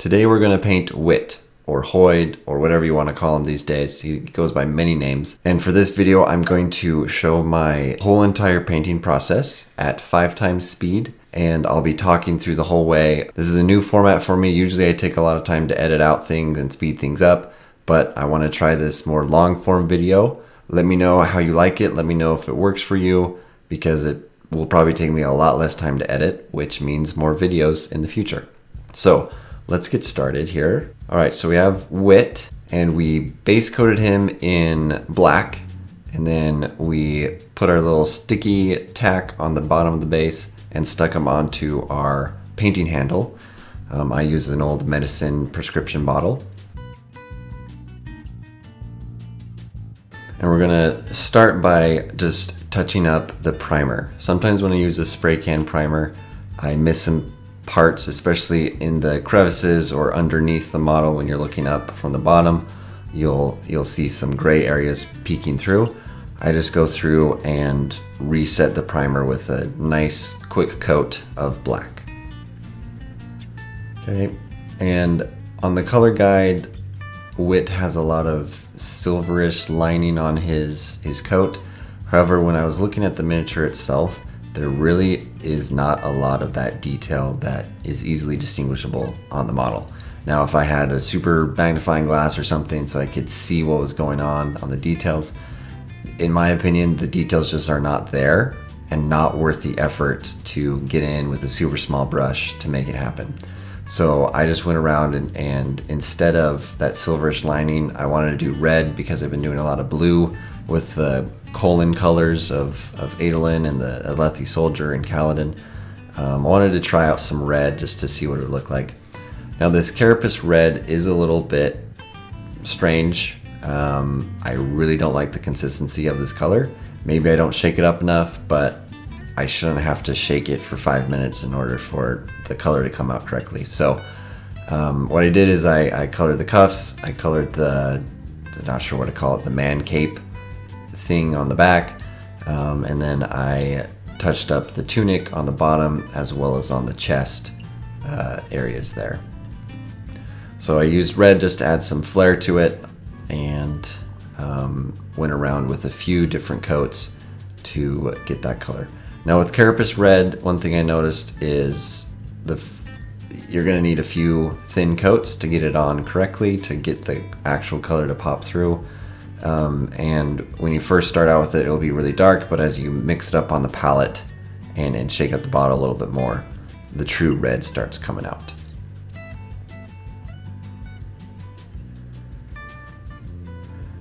Today we're going to paint Wit, or Hoyd, or whatever you want to call him these days. He goes by many names. And for this video, I'm going to show my whole entire painting process at 5 times speed. And I'll be talking through the whole way. This is a new format for me. Usually I take a lot of time to edit out things and speed things up, but I want to try this more long form video. Let me know how you like it. Let me know if it works for you, because it will probably take me a lot less time to edit, which means more videos in the future. So let's get started here. All right, so we have Wit, and we base coated him in black, and then we put our little sticky tack on the bottom of the base and stuck him onto our painting handle. I use an old medicine prescription bottle. And we're gonna start by just touching up the primer. Sometimes when I use a spray can primer, I miss some parts, especially in the crevices or underneath the model. When you're looking up from the bottom, you'll see some gray areas peeking through. I just go through and reset the primer with a nice quick coat of black. Okay, and on the color guide, Wit has a lot of silverish lining on his coat. However, when I was looking at the miniature itself, there really is not a lot of that detail that is easily distinguishable on the model. Now, if I had a super magnifying glass or something so I could see what was going on the details, in my opinion, the details just are not there and not worth the effort to get in with a super small brush to make it happen. So I just went around and instead of that silverish lining, I wanted to do red because I've been doing a lot of blue with the colon colors of Adolin and the Alethi Soldier and Kaladin. I wanted to try out some red just to see what it would look like. Now this Carapace red is a little bit strange. I really don't like the consistency of this color. Maybe I don't shake it up enough, but I shouldn't have to shake it for 5 minutes in order for the color to come out correctly. So what I did is I colored the cuffs, I colored the not sure what to call it, the man cape thing on the back, and then I touched up the tunic on the bottom as well as on the chest areas there. So I used red just to add some flair to it, and went around with a few different coats to get that color. Now with Carapace red, one thing I noticed is you're going to need a few thin coats to get it on correctly, to get the actual color to pop through. And when you first start out with it, it'll be really dark, but as you mix it up on the palette and shake up the bottle a little bit more, the true red starts coming out.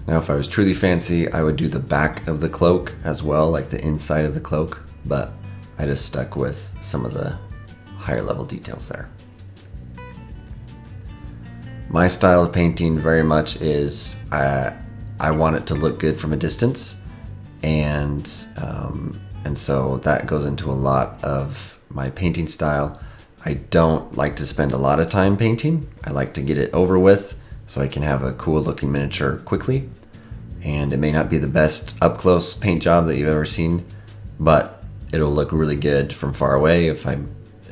Now if I was truly fancy, I would do the back of the cloak as well, like the inside of the cloak, but I just stuck with some of the higher level details there. My style of painting very much is I want it to look good from a distance, and so that goes into a lot of my painting style. I don't like to spend a lot of time painting. I like to get it over with so I can have a cool looking miniature quickly. And it may not be the best up close paint job that you've ever seen, but it'll look really good from far away if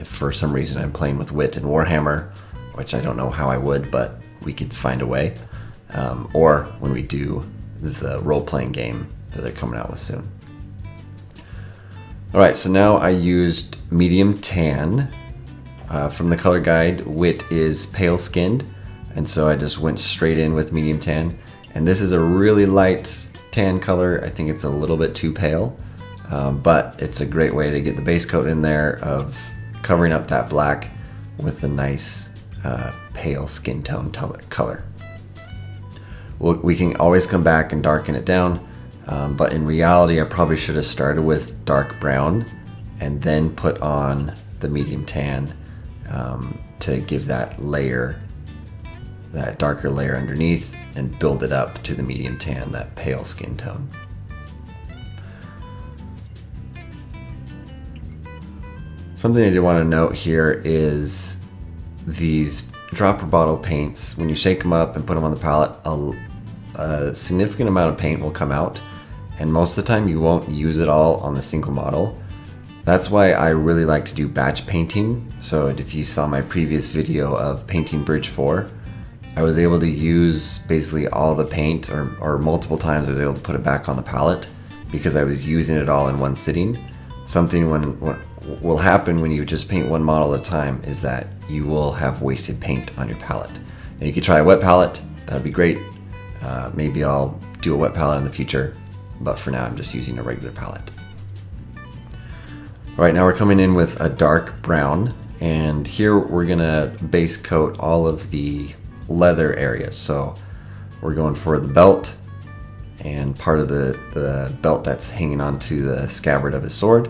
for some reason I'm playing with Wit and Warhammer, which I don't know how I would, but we could find a way. Or when we do the role-playing game that they're coming out with soon. All right, so now I used medium tan. From the color guide, Wit is pale skinned, and so I just went straight in with medium tan. And this is a really light tan color. I think it's a little bit too pale, but it's a great way to get the base coat in there of covering up that black with a nice pale skin tone color. We can always come back and darken it down, but in reality I probably should have started with dark brown and then put on the medium tan to give that layer, that darker layer underneath, and build it up to the medium tan, that pale skin tone. Something I did want to note here is these dropper bottle paints, when you shake them up and put them on the palette, a significant amount of paint will come out, and most of the time you won't use it all on the single model. That's why I really like to do batch painting. So if you saw my previous video of painting Bridge 4, I was able to use basically all the paint, or multiple times I was able to put it back on the palette because I was using it all in one sitting. Something when will happen when you just paint one model at a time is that you will have wasted paint on your palette. And you could try a wet palette, that would be great. Maybe I'll do a wet palette in the future, but for now I'm just using a regular palette. All right, now we're coming in with a dark brown, and here we're gonna base coat all of the leather areas. So we're going for the belt and part of the belt that's hanging onto the scabbard of his sword.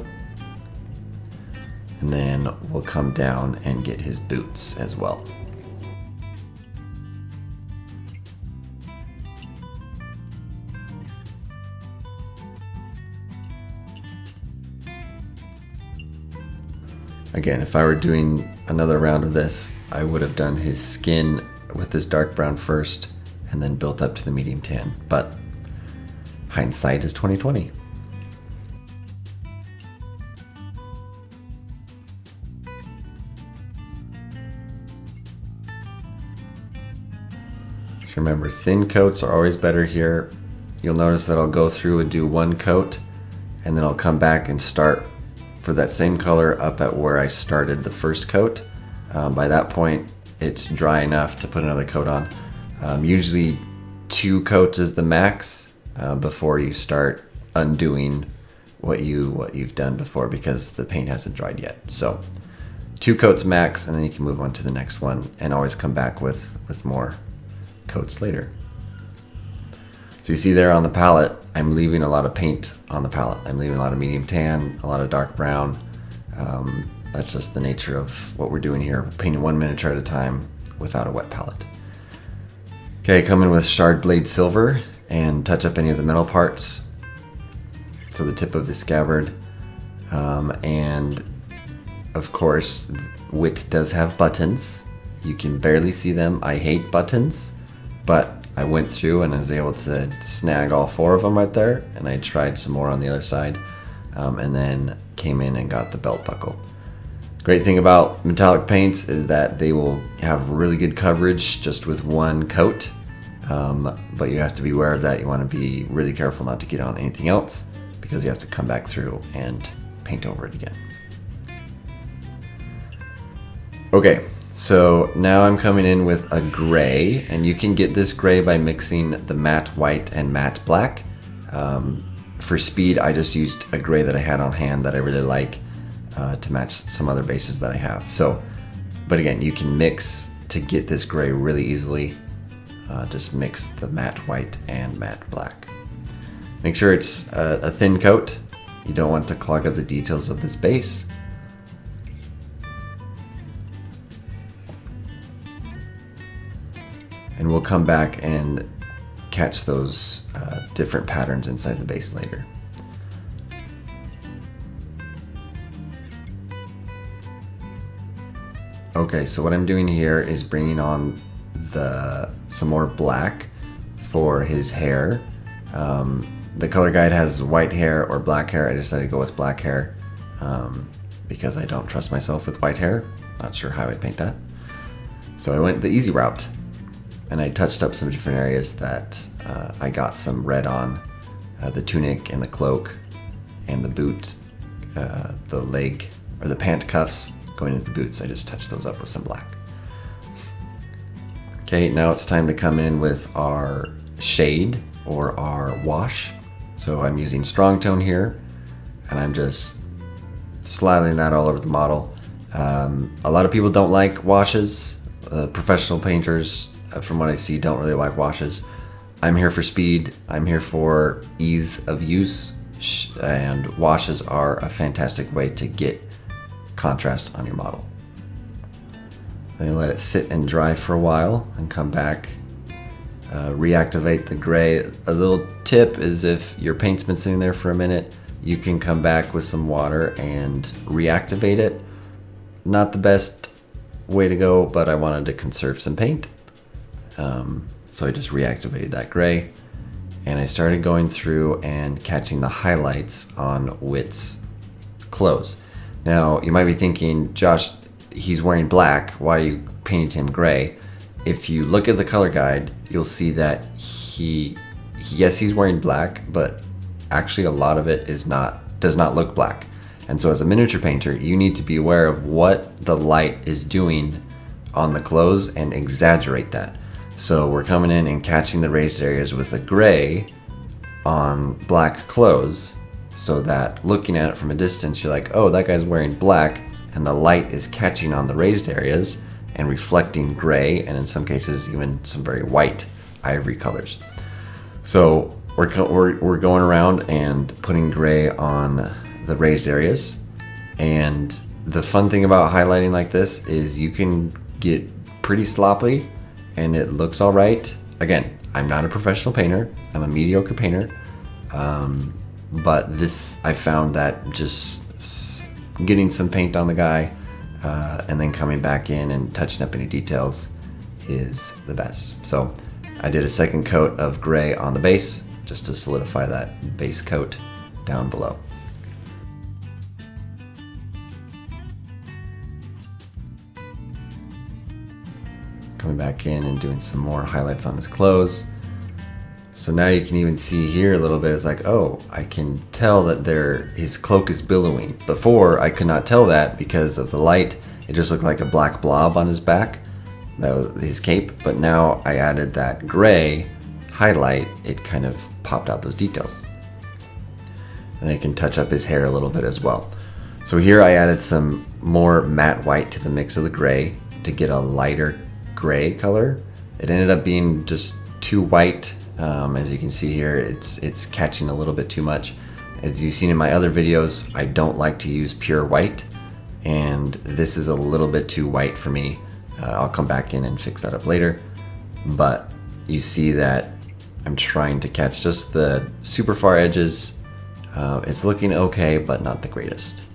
And then we'll come down and get his boots as well. Again, if I were doing another round of this, I would have done his skin with this dark brown first and then built up to the medium tan. But hindsight is 2020. Just remember, thin coats are always better here. You'll notice that I'll go through and do one coat, and then I'll come back and start for that same color up at where I started the first coat. By that point, it's dry enough to put another coat on. Usually 2 coats is the max before you start undoing what you've done before, because the paint hasn't dried yet. So 2 coats max, and then you can move on to the next one and always come back with more coats later. So you see there on the palette, I'm leaving a lot of paint on the palette. I'm leaving a lot of medium tan, a lot of dark brown. That's just the nature of what we're doing here. We're painting one miniature at a time without a wet palette. Okay, come in with Shard Blade Silver and touch up any of the metal parts. So the tip of his scabbard. And of course, Wit does have buttons. You can barely see them. I hate buttons, but I went through and I was able to snag all 4 of them right there, and I tried some more on the other side, and then came in and got the belt buckle. Great thing about metallic paints is that they will have really good coverage just with one coat, but you have to be aware of that. You want to be really careful not to get on anything else, because you have to come back through and paint over it again. Okay. So now I'm coming in with a gray, and you can get this gray by mixing the matte white and matte black. For speed, I just used a gray that I had on hand that I really like to match some other bases that I have. So, but again, you can mix to get this gray really easily. Just mix the matte white and matte black. Make sure it's a thin coat. You don't want to clog up the details of this base. And we'll come back and catch those different patterns inside the base later. Okay, so what I'm doing here is bringing on some more black for his hair. The color guide has white hair or black hair. I decided to go with black hair because I don't trust myself with white hair. Not sure how I'd paint that. So I went the easy route. And I touched up some different areas that I got some red on. The tunic and the cloak and the boot, the leg or the pant cuffs going into the boots. I just touched those up with some black. Okay, now it's time to come in with our shade or our wash. So I'm using strong tone here, and I'm just slathering that all over the model. A lot of people don't like washes. Professional painters, from what I see, don't really like washes. I'm here for speed. I'm here for ease of use, and washes are a fantastic way to get contrast on your model. Then you let it sit and dry for a while and come back. Reactivate the gray. A little tip is if your paint's been sitting there for a minute, you can come back with some water and reactivate it. Not the best way to go, but I wanted to conserve some paint. So I just reactivated that gray, and I started going through and catching the highlights on Wit's clothes. Now, you might be thinking, Josh, he's wearing black. Why are you painting him gray? If you look at the color guide, you'll see that yes, he's wearing black, but actually a lot of it does not look black. And so as a miniature painter, you need to be aware of what the light is doing on the clothes and exaggerate that. So we're coming in and catching the raised areas with a gray on black clothes, so that looking at it from a distance, you're like, oh, that guy's wearing black, and the light is catching on the raised areas and reflecting gray, and in some cases even some very white ivory colors. So we're going around and putting gray on the raised areas. And the fun thing about highlighting like this is you can get pretty sloppy and it looks all right. Again, I'm not a professional painter. I'm a mediocre painter. But this, I found that just getting some paint on the guy and then coming back in and touching up any details is the best. So I did a second coat of gray on the base just to solidify that base coat down below. Coming back in and doing some more highlights on his clothes. So now you can even see here a little bit, it's like, oh, I can tell that his cloak is billowing. Before, I could not tell that because of the light. It just looked like a black blob on his back. That was his cape. But now I added that gray highlight. It kind of popped out those details. And I can touch up his hair a little bit as well. So here I added some more matte white to the mix of the gray to get a lighter gray color. It ended up being just too white. As you can see here, it's catching a little bit too much. As you've seen in my other videos, I don't like to use pure white, and this is a little bit too white for me. I'll come back in and fix that up later, but you see that I'm trying to catch just the super far edges. It's looking okay, but not the greatest.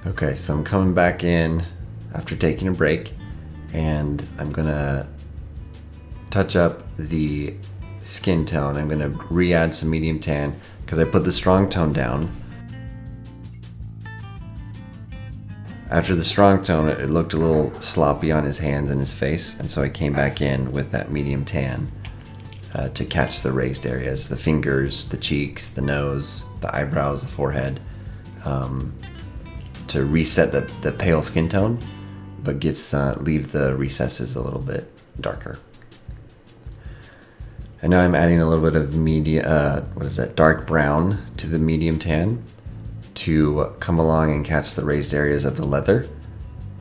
Okay, so I'm coming back in after taking a break, and I'm gonna touch up the skin tone. I'm gonna re-add some medium tan because I put the strong tone down. After the strong tone, it looked a little sloppy on his hands and his face, and so I came back in with that medium tan to catch the raised areas, the fingers, the cheeks, the nose, the eyebrows, the forehead. To reset the pale skin tone, but leave the recesses a little bit darker. And now I'm adding a little bit of dark brown to the medium tan to come along and catch the raised areas of the leather.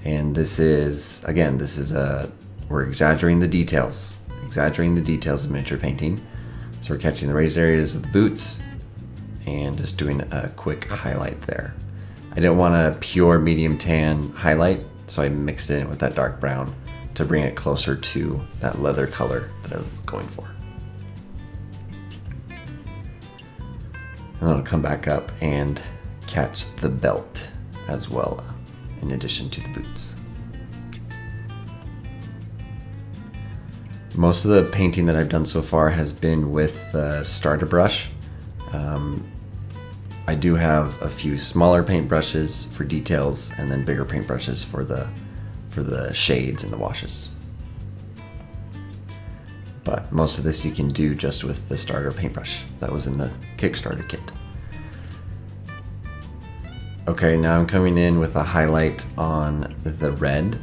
And this is, again, we're exaggerating the details of miniature painting. So we're catching the raised areas of the boots and just doing a quick highlight there. I didn't want a pure medium tan highlight, so I mixed it in with that dark brown to bring it closer to that leather color that I was going for. And then I'll come back up and catch the belt as well, in addition to the boots. Most of the painting that I've done so far has been with the starter brush. I do have a few smaller paintbrushes for details and then bigger paintbrushes for the shades and the washes. But most of this you can do just with the starter paintbrush that was in the Kickstarter kit. Okay, now I'm coming in with a highlight on the red,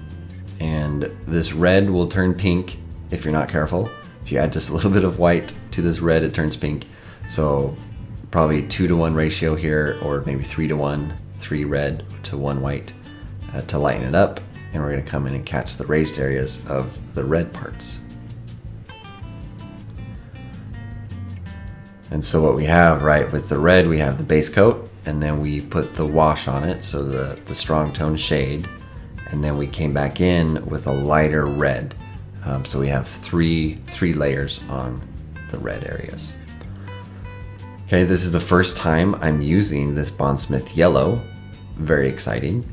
and this red will turn pink if you're not careful. If you add just a little bit of white to this red, it turns pink. So probably 2-to-1 ratio here, or maybe 3-to-1, 3 red to 1 white to lighten it up. And we're going to come in and catch the raised areas of the red parts. And so what we have, right, with the red, we have the base coat, and then we put the wash on it, so the strong tone shade, and then we came back in with a lighter red. So we have three layers on the red areas. Okay, this is the first time I'm using this Bondsmith yellow. Very exciting.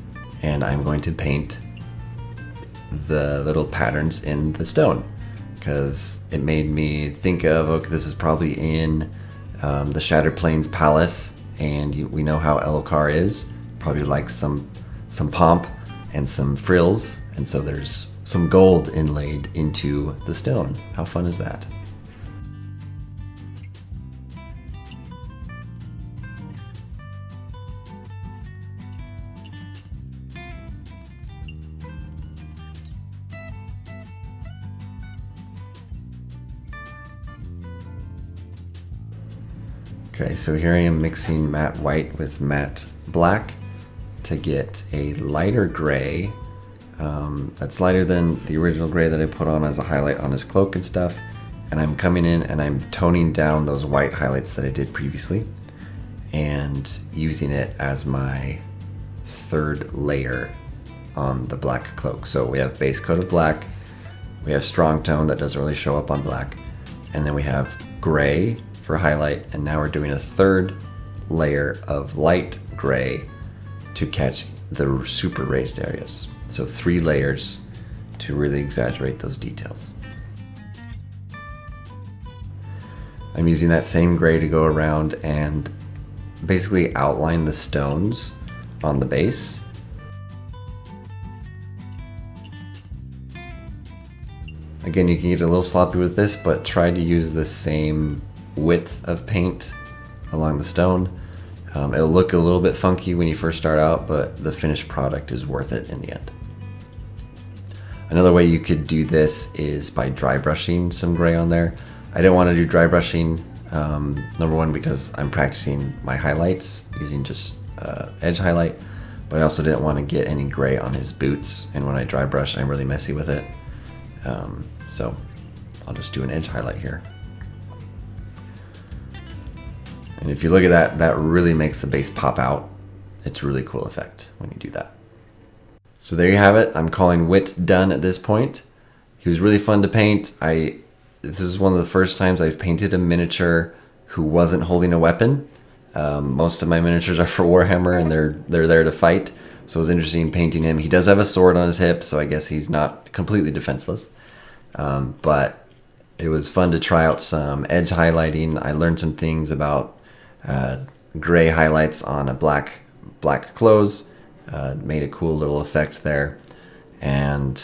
And I'm going to paint the little patterns in the stone. because it made me think of, okay, this is probably in the Shattered Plains Palace, and we know how Elokar is. Probably like some pomp and some frills, and so there's some gold inlaid into the stone. How fun is that? Okay, so here I am mixing matte white with matte black to get a lighter gray. That's lighter than the original gray that I put on as a highlight on his cloak and stuff. And I'm coming in and I'm toning down those white highlights that I did previously and using it as my third layer on the black cloak. So we have base coat of black, we have strong tone that doesn't really show up on black, and then we have gray for highlight, and now we're doing a third layer of light gray to catch the super raised areas. So 3 layers to really exaggerate those details. I'm using that same gray to go around and basically outline the stones on the base. Again, you can get a little sloppy with this, but try to use the same width of paint along the stone. It'll look a little bit funky when you first start out, but the finished product is worth it in the end. Another way you could do this is by dry brushing some gray on there. I didn't want to do dry brushing, number one, because I'm practicing my highlights using just edge highlight, but I also didn't want to get any gray on his boots, and when I dry brush, I'm really messy with it. So I'll just do an edge highlight here. And if you look at that, that really makes the base pop out. It's a really cool effect when you do that. So there you have it. I'm calling Wit done at this point. He was really fun to paint. This is one of the first times I've painted a miniature who wasn't holding a weapon. Most of my miniatures are for Warhammer, and they're there to fight. So it was interesting painting him. He does have a sword on his hip, so I guess he's not completely defenseless. But it was fun to try out some edge highlighting. I learned some things about gray highlights on a black clothes. Made a cool little effect there. And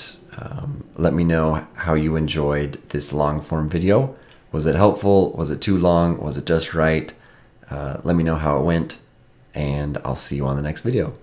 let me know how you enjoyed this long form video. Was it helpful? Was it too long? Was it just right? Let me know how it went, and I'll see you on the next video.